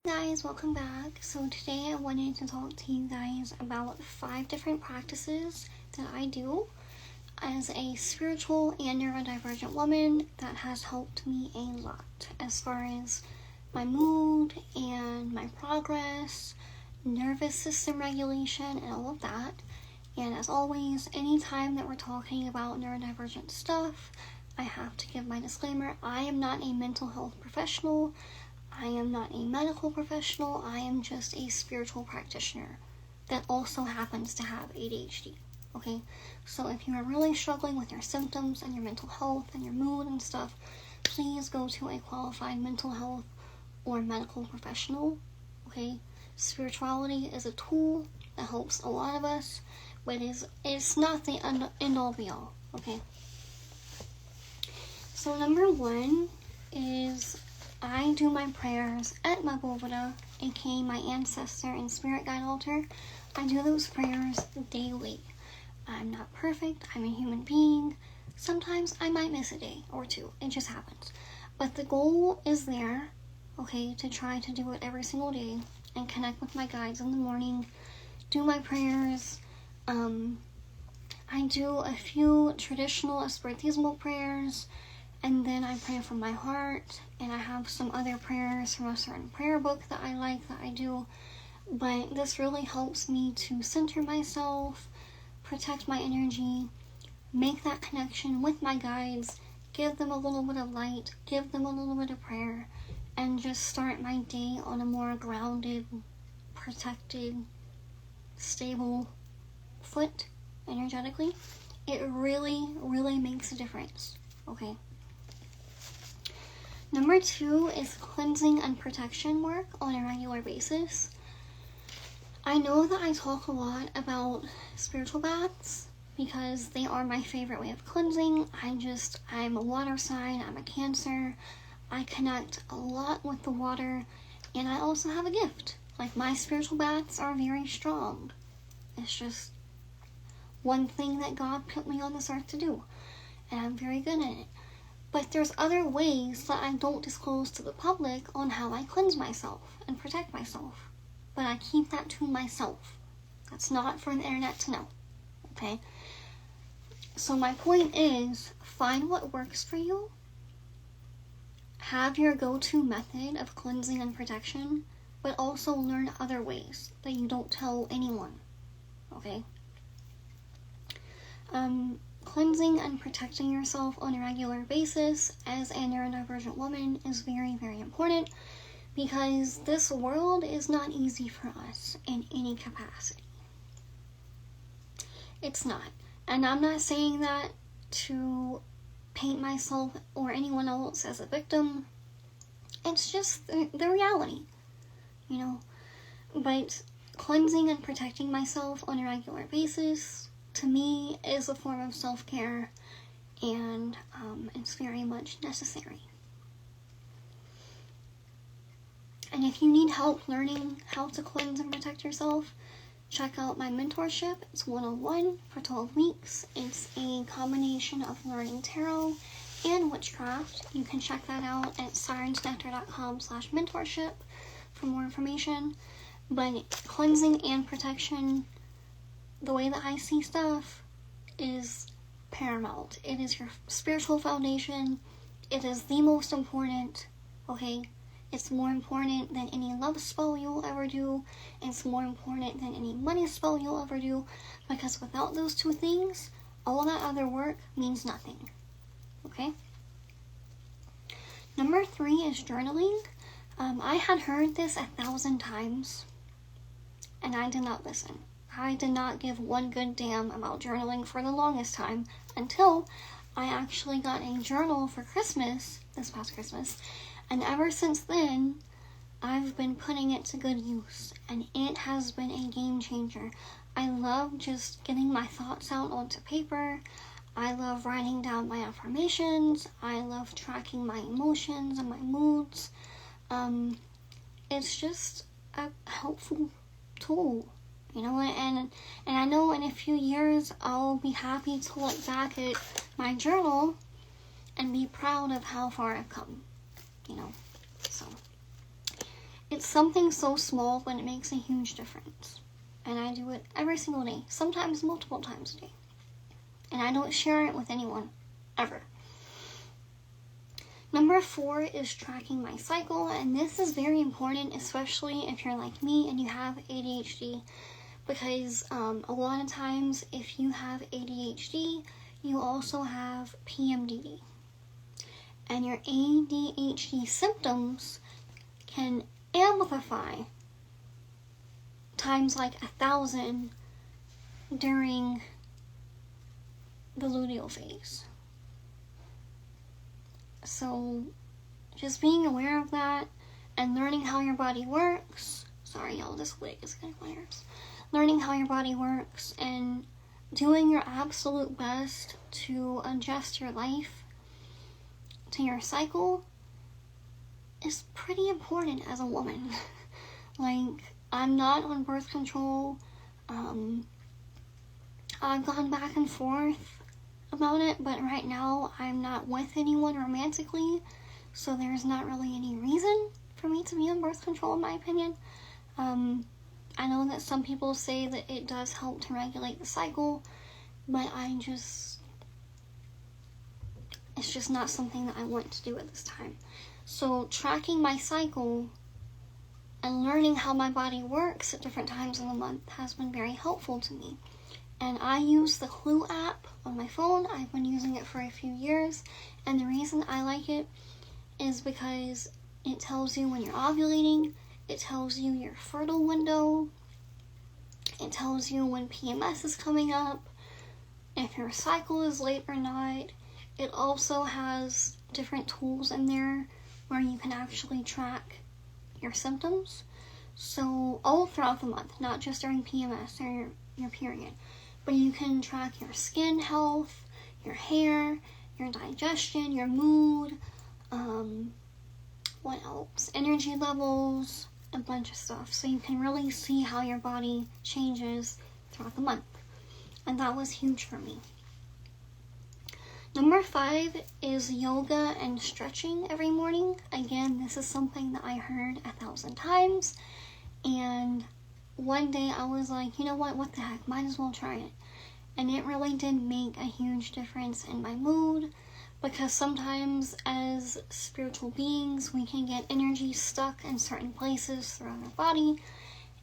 Guys, welcome back. So today I wanted to talk to you guys about 5 different practices that I do as a spiritual and neurodivergent woman that has helped me a lot as far as my mood and my progress, nervous system regulation, and all of that. And as always, anytime that we're talking about neurodivergent stuff, I have to give my disclaimer. I am not a mental health professional. I am not a medical professional. I am just a spiritual practitioner that also happens to have ADHD. Okay? So if you are really struggling with your symptoms and your mental health and your mood and stuff, please go to a qualified mental health or medical professional. Okay? Spirituality is a tool that helps a lot of us, but it's not the end-all be-all. Okay? So number 1 is I do my prayers at my Bovada, aka my ancestor and spirit guide altar. I do those prayers daily. I'm not perfect. I'm a human being. Sometimes I might miss a day or two. It just happens. But the goal is there, okay, to try to do it every single day and connect with my guides in the morning, do my prayers. I do a few traditional espiritismal prayers, and then I pray from my heart, and I have some other prayers from a certain prayer book that I like that I do. But this really helps me to center myself, protect my energy, make that connection with my guides, give them a little bit of light, give them a little bit of prayer, and just start my day on a more grounded, protected, stable foot energetically. It really, really makes a difference. Okay? Number 2 is cleansing and protection work on a regular basis. I know that I talk a lot about spiritual baths because they are my favorite way of cleansing. I'm a water sign, I'm a Cancer. I connect a lot with the water, and I also have a gift. Like, my spiritual baths are very strong. It's just one thing that God put me on this earth to do, and I'm very good at it. But there's other ways that I don't disclose to the public on how I cleanse myself and protect myself. But I keep that to myself. That's not for the internet to know. Okay? So my point is, find what works for you. Have your go-to method of cleansing and protection, but also learn other ways that you don't tell anyone. Okay? Cleansing and protecting yourself on a regular basis as a neurodivergent woman is very, very important because this world is not easy for us in any capacity. It's not. And I'm not saying that to paint myself or anyone else as a victim. It's just the reality, you know. But cleansing and protecting myself on a regular basis, to me, is a form of self-care, and it's very much necessary. And if you need help learning how to cleanse and protect yourself, check out my mentorship. It's 101 for 12 weeks. It's a combination of learning tarot and witchcraft. You can check that out at sirensnectar.com/mentorship for more information. But cleansing and protection, the way that I see stuff, is paramount. It is your spiritual foundation. It is the most important, okay? It's more important than any love spell you'll ever do. It's more important than any money spell you'll ever do, because without those 2 things, all that other work means nothing, okay? Number 3 is journaling. I had heard this 1,000 times, and I did not listen. I did not give one good damn about journaling for the longest time until I actually got a journal for Christmas, this past Christmas, and ever since then, I've been putting it to good use, and it has been a game changer. I love just getting my thoughts out onto paper. I love writing down my affirmations. I love tracking my emotions and my moods. It's just a helpful tool. You know, and I know in a few years I'll be happy to look back at my journal and be proud of how far I've come, you know. So it's something so small, but it makes a huge difference. And I do it every single day, sometimes multiple times a day. And I don't share it with anyone, ever. Number 4 is tracking my cycle, and this is very important, especially if you're like me and you have ADHD, because a lot of times if you have ADHD, you also have PMDD. And your ADHD symptoms can amplify times like 1,000 during the luteal phase. So just being aware of that and learning how your body works. Sorry y'all, this wig is getting my nerves. Learning how your body works and doing your absolute best to adjust your life to your cycle is pretty important as a woman. Like, I'm not on birth control. I've gone back and forth about it, but right now I'm not with anyone romantically, so there's not really any reason for me to be on birth control, in my opinion. I know that some people say that it does help to regulate the cycle, but it's just not something that I want to do at this time. So tracking my cycle and learning how my body works at different times in the month has been very helpful to me. And I use the Clue app on my phone. I've been using it for a few years, and the reason I like it is because it tells you when you're ovulating, it tells you your fertile window, it tells you when PMS is coming up, if your cycle is late or not. It also has different tools in there where you can actually track your symptoms. So all throughout the month, not just during PMS or your period, but you can track your skin health, your hair, your digestion, your mood, what else? Energy levels, a bunch of stuff. So you can really see how your body changes throughout the month. And that was huge for me. Number 5 is yoga and stretching every morning. Again, this is something that I heard 1,000 times. And one day I was like, you know what the heck, might as well try it. And it really did make a huge difference in my mood, because sometimes as spiritual beings, we can get energy stuck in certain places throughout our body,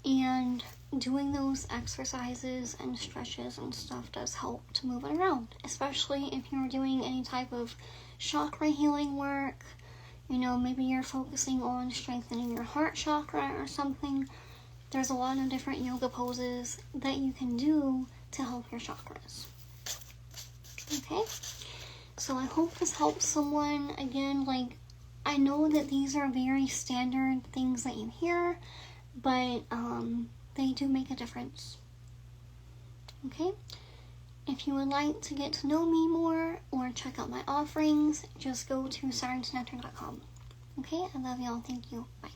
and doing those exercises and stretches and stuff does help to move it around, especially if you're doing any type of chakra healing work. You know, maybe you're focusing on strengthening your heart chakra or something. There's a lot of different yoga poses that you can do to help your chakras. Okay? So I hope this helps someone. Again, like, I know that these are very standard things that you hear, but they do make a difference. Okay? If you would like to get to know me more or check out my offerings, just go to sirensnectar.com. Okay? I love y'all. Thank you. Bye.